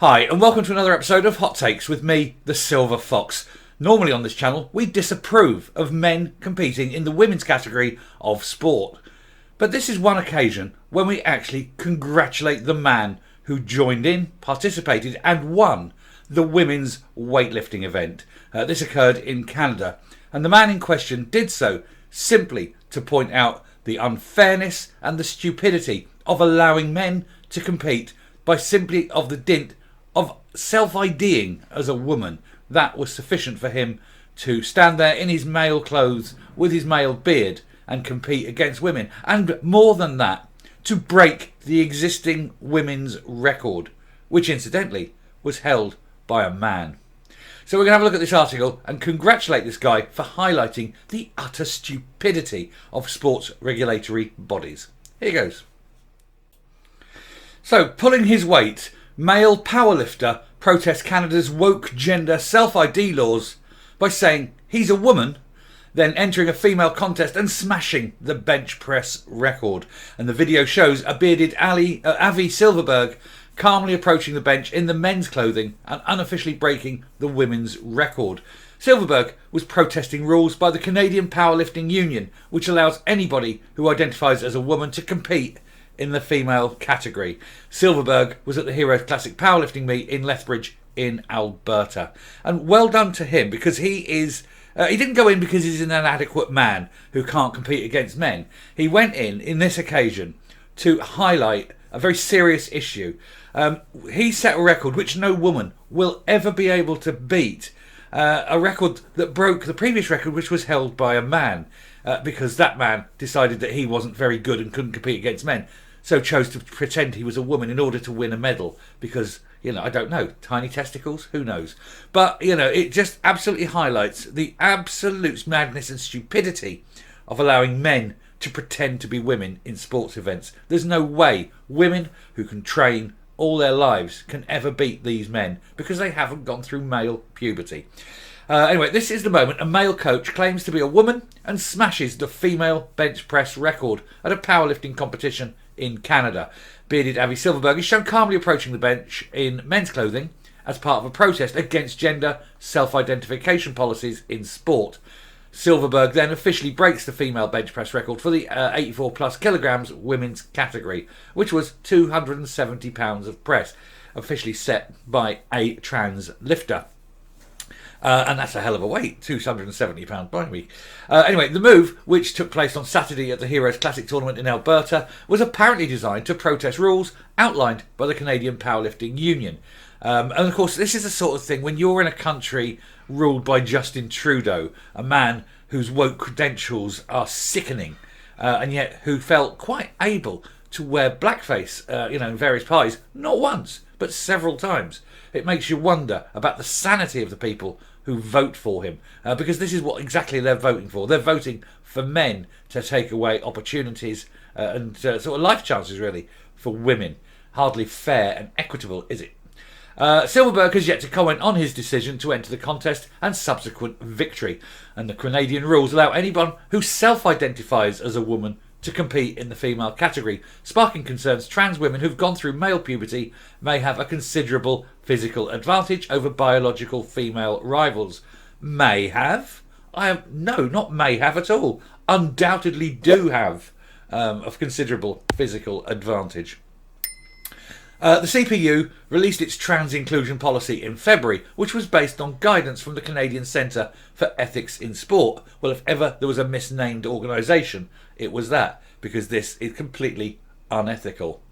Hi, and welcome to another episode of Hot Takes with me, the Silver Fox. Normally on this channel, we disapprove of men competing in the women's category of sport. But this is one occasion when we actually congratulate the man who joined in, participated and won the women's weightlifting event. This occurred in Canada, and the man in question did so simply to point out the unfairness and the stupidity of allowing men to compete by simply of the dint of self-IDing as a woman. That was sufficient for him to stand there in his male clothes with his male beard and compete against women. And more than that, to break the existing women's record, which incidentally was held by a man. So we're going to have a look at this article and congratulate this guy for highlighting the utter stupidity of sports regulatory bodies. Here goes. So, pulling his weight, male powerlifter protests Canada's woke gender self-ID laws by saying he's a woman, then entering a female contest and smashing the bench press record. And the video shows a bearded Avi Silverberg calmly approaching the bench in the men's clothing and unofficially breaking the women's record. Silverberg was protesting rules by the Canadian Powerlifting Union, which allows anybody who identifies as a woman to compete in the female category. Silverberg was at the Heroes Classic powerlifting meet in Lethbridge in Alberta. And well done to him, because he didn't go in because he's an inadequate man who can't compete against men. He went in this occasion to highlight a very serious issue. He set a record which no woman will ever be able to beat. A record that broke the previous record, which was held by a man, because that man decided that he wasn't very good and couldn't compete against men, so chose to pretend he was a woman in order to win a medal because, I don't know, tiny testicles, who knows? But, it just absolutely highlights the absolute madness and stupidity of allowing men to pretend to be women in sports events. There's no way women who can train all their lives can ever beat these men because they haven't gone through male puberty. Anyway, this is the moment a male coach claims to be a woman and smashes the female bench press record at a powerlifting competition in Canada. Bearded Avi Silverberg is shown calmly approaching the bench in men's clothing as part of a protest against gender self-identification policies in sport. Silverberg then officially breaks the female bench press record for the 84 plus kilograms women's category, which was 270 pounds of press, officially set by a trans lifter. And that's a hell of a weight, 270 pounds by me. Anyway, the move, which took place on Saturday at the Heroes Classic tournament in Alberta, was apparently designed to protest rules outlined by the Canadian Powerlifting Union. And of course, this is the sort of thing when you're in a country ruled by Justin Trudeau, a man whose woke credentials are sickening, and yet who felt quite able to wear blackface, in various parties, not once, but several times. It makes you wonder about the sanity of the people who vote for him, because this is what exactly they're voting for. They're voting for men to take away opportunities and sort of life chances, really, for women. Hardly fair and equitable, is it? Silverberg has yet to comment on his decision to enter the contest and subsequent victory. And the Canadian rules allow anyone who self-identifies as a woman to compete in the female category, sparking concerns trans women who've gone through male puberty may have a considerable physical advantage over biological female rivals. May have? No, not may have at all. Undoubtedly do have a considerable physical advantage. The CPU released its trans inclusion policy in February, which was based on guidance from the Canadian Centre for Ethics in Sport. Well, if ever there was a misnamed organisation, it was that, because this is completely unethical.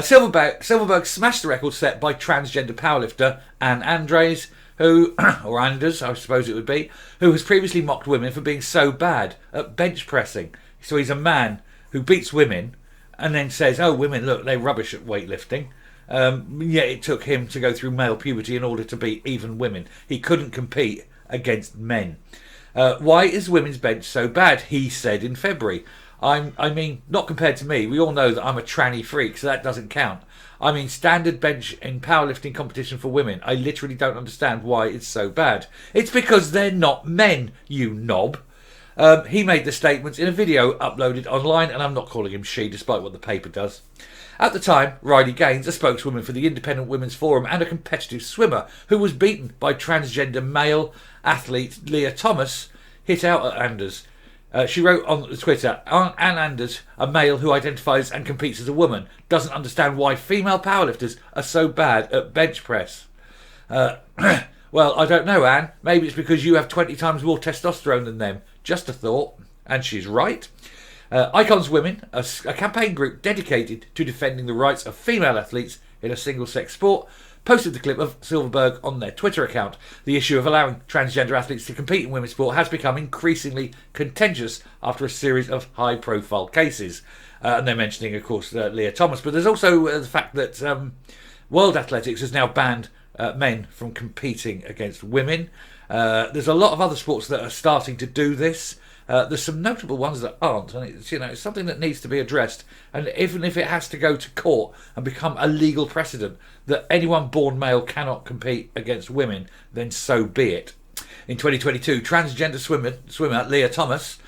Silverberg smashed the record set by transgender powerlifter Anne Andres, or Anders, I suppose it would be, who has previously mocked women for being so bad at bench pressing. So he's a man who beats women and then says, oh, women, look, they're rubbish at weightlifting. Yet it took him to go through male puberty in order to beat even women. He couldn't compete against men. Why is women's bench so bad? He said in February. I mean, not compared to me. We all know that I'm a tranny freak, so that doesn't count. I mean, standard bench in powerlifting competition for women. I literally don't understand why it's so bad. It's because they're not men, you knob. He made the statements in a video uploaded online, and I'm not calling him she, despite what the paper does. At the time, Riley Gaines, a spokeswoman for the Independent Women's Forum and a competitive swimmer who was beaten by transgender male athlete Leah Thomas, hit out at Anders. She wrote on Twitter, Ann Anders, a male who identifies and competes as a woman, doesn't understand why female powerlifters are so bad at bench press. Well, I don't know, Anne. Maybe it's because you have 20 times more testosterone than them. Just a thought. And she's right. Icons Women, a campaign group dedicated to defending the rights of female athletes in a single-sex sport, posted the clip of Silverberg on their Twitter account. The issue of allowing transgender athletes to compete in women's sport has become increasingly contentious after a series of high-profile cases. And they're mentioning, of course, Leah Thomas. But there's also the fact that World Athletics has now banned men from competing against women. There's a lot of other sports that are starting to do this. There's some notable ones that aren't, and it's something that needs to be addressed. And even if it has to go to court and become a legal precedent that anyone born male cannot compete against women, then so be it. In 2022, transgender swimmer Leah Thomas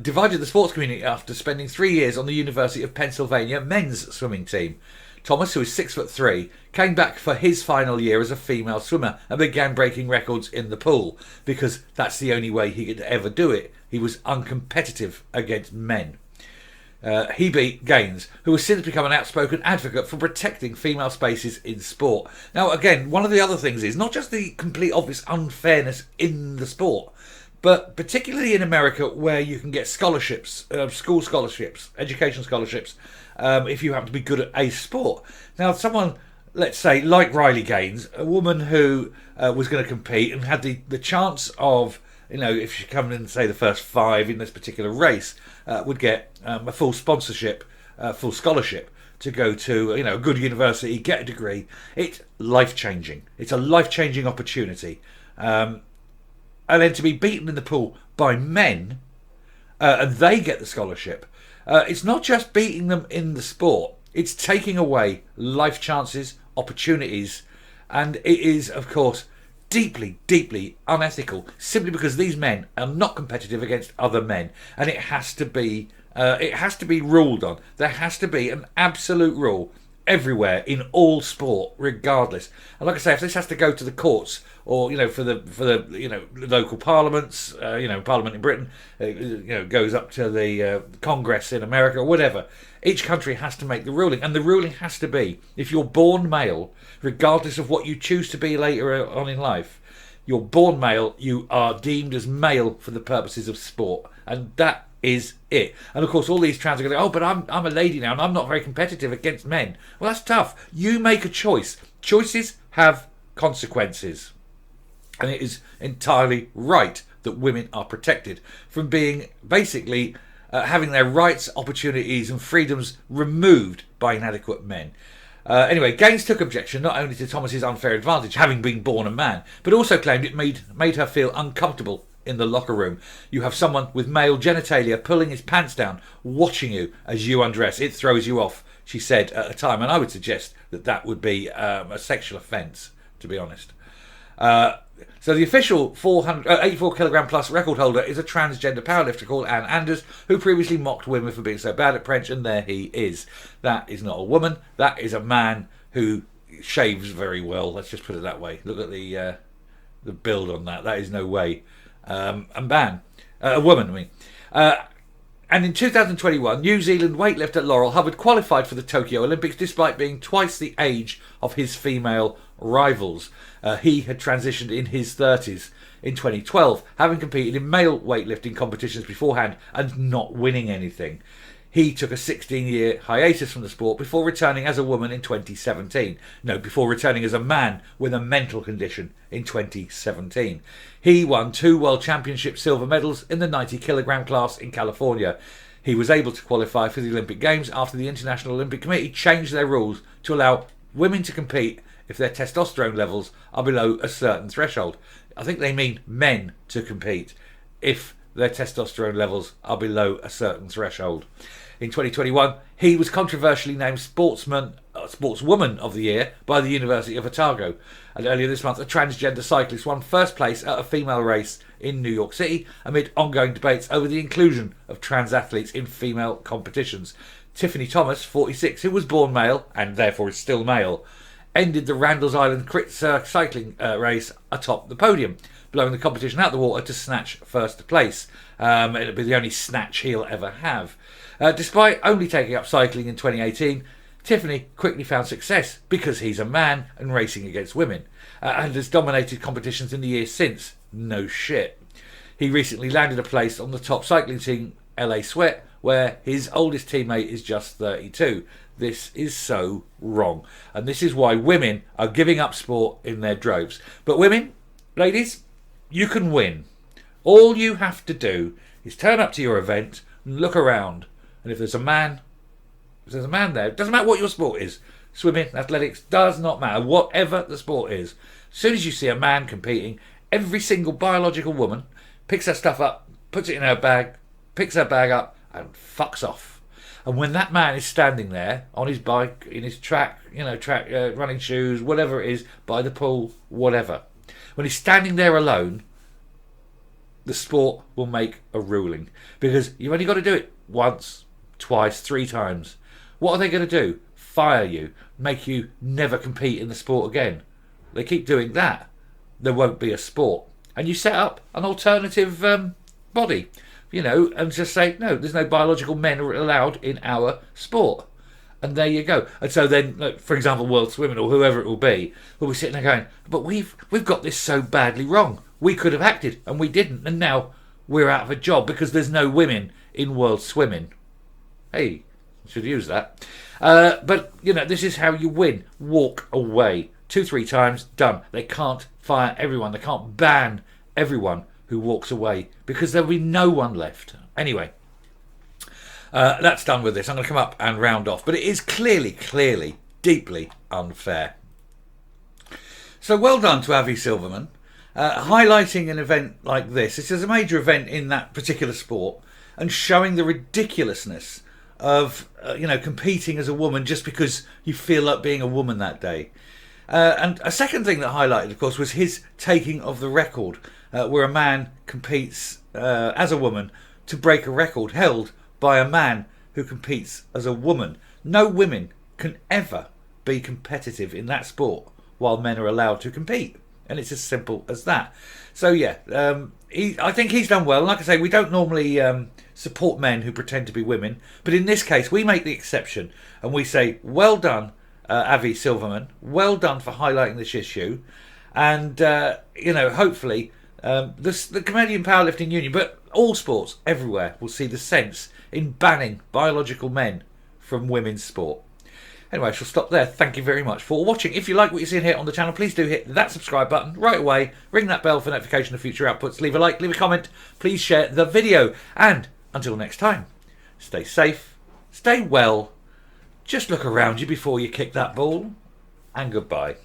divided the sports community after spending 3 years on the University of Pennsylvania men's swimming team. Thomas, who is 6'3", came back for his final year as a female swimmer and began breaking records in the pool because that's the only way he could ever do it. He was uncompetitive against men. He beat Gaines, who has since become an outspoken advocate for protecting female spaces in sport. Now, again, one of the other things is not just the complete obvious unfairness in the sport, but particularly in America, where you can get scholarships, school scholarships, education scholarships, if you happen to be good at a sport. Now, someone, let's say, like Riley Gaines, a woman who was going to compete and had the chance of, if she come in, say, the first 5 in this particular race, would get a full sponsorship, full scholarship to go to, a good university, get a degree. It's life-changing. It's a life-changing opportunity. And then to be beaten in the pool by men, and they get the scholarship. It's not just beating them in the sport. It's taking away life chances, opportunities, and it is, of course, deeply, deeply unethical, simply because these men are not competitive against other men, and it has to be ruled on. There has to be an absolute rule everywhere in all sport, regardless. And like I say, if this has to go to the courts or for the local parliaments, Parliament in Britain, goes up to the Congress in America or whatever, each country has to make the ruling, and the ruling has to be: if you're born male, regardless of what you choose to be later on in life, you're born male, you are deemed as male for the purposes of sport, and that is it. And of course, all these trans are going, oh, but I'm a lady now and I'm not very competitive against men. Well, that's tough. You make a choice. Choices have consequences. And it is entirely right that women are protected from being basically having their rights, opportunities and freedoms removed by inadequate men. Anyway, Gaines took objection not only to Thomas's unfair advantage, having been born a man, but also claimed it made her feel uncomfortable in the locker room. You have someone with male genitalia pulling his pants down, watching you as you undress. It throws you off, she said at the time. And I would suggest that would be a sexual offence, to be honest. So the official 84 kilogram plus record holder is a transgender powerlifter called Ann Anders, who previously mocked women for being so bad at French, and there he is. That is not a woman. That is a man who shaves very well. Let's just put it that way. Look at the build on that. That is no way. A woman, I mean. And in 2021, New Zealand weightlifter Laurel Hubbard qualified for the Tokyo Olympics despite being twice the age of his female rivals. He had transitioned in his 30s in 2012, having competed in male weightlifting competitions beforehand and not winning anything. He took a 16-year hiatus from the sport before returning as a woman in 2017. No, before returning as a man with a mental condition in 2017. He won 2 World Championship silver medals in the 90 kilogram class in California. He was able to qualify for the Olympic Games after the International Olympic Committee changed their rules to allow women to compete if their testosterone levels are below a certain threshold. I think they mean men to compete if their testosterone levels are below a certain threshold. In 2021, he was controversially named Sportswoman of the Year by the University of Otago. And earlier this month, a transgender cyclist won first place at a female race in New York City amid ongoing debates over the inclusion of trans athletes in female competitions. Tiffany Thomas, 46, who was born male and therefore is still male, ended the Randalls Island Crit cycling race atop the podium, blowing the competition out the water to snatch first place. It'll be the only snatch he'll ever have. Despite only taking up cycling in 2018, Tiffany quickly found success because he's a man and racing against women, and has dominated competitions in the years since. No shit. He recently landed a place on the top cycling team, LA Sweat, where his oldest teammate is just 32. This is so wrong. And this is why women are giving up sport in their droves. But women, ladies, you can win. All you have to do is turn up to your event and look around. And if there's a man there, it doesn't matter what your sport is. Swimming, athletics, does not matter. Whatever the sport is. As soon as you see a man competing, every single biological woman picks her stuff up, puts it in her bag, picks her bag up, and fucks off. And when that man is standing there on his bike, in his running shoes, whatever it is, by the pool, whatever, when he's standing there alone, the sport will make a ruling, because you've only got to do it once, twice, 3 times. What are they going to do? Fire you, make you never compete in the sport again. They keep doing that, there won't be a sport. And you set up an alternative body, and just say, no, there's no biological men allowed in our sport. And there you go. And so then, like, for example, World Swimming or whoever it will be sitting there going, but we've got this so badly wrong. We could have acted and we didn't. And now we're out of a job because there's no women in World Swimming. Hey, should use that. But, this is how you win. Walk away. 2-3 times, done. They can't fire everyone. They can't ban everyone who walks away because there'll be no one left. Anyway, that's done with this. I'm going to come up and round off. But it is clearly, deeply unfair. So well done to Avi Silverman. Highlighting an event like this. This is a major event in that particular sport and showing the ridiculousness of, competing as a woman just because you feel like being a woman that day. And a second thing that highlighted, of course, was his taking of the record, where a man competes as a woman to break a record held by a man who competes as a woman. No women can ever be competitive in that sport while men are allowed to compete. And it's as simple as that. So, yeah, I think he's done well. Like I say, we don't normally support men who pretend to be women. But in this case, we make the exception. And we say, well done, Avi Silverman. Well done for highlighting this issue. And, hopefully, the Canadian Powerlifting Union, but all sports everywhere, will see the sense in banning biological men from women's sport. Anyway, I shall stop there. Thank you very much for watching. If you like what you're seeing here on the channel, please do hit that subscribe button right away. Ring that bell for notification of future outputs. Leave a like, leave a comment. Please share the video. And until next time, stay safe, stay well. Just look around you before you kick that ball. And goodbye.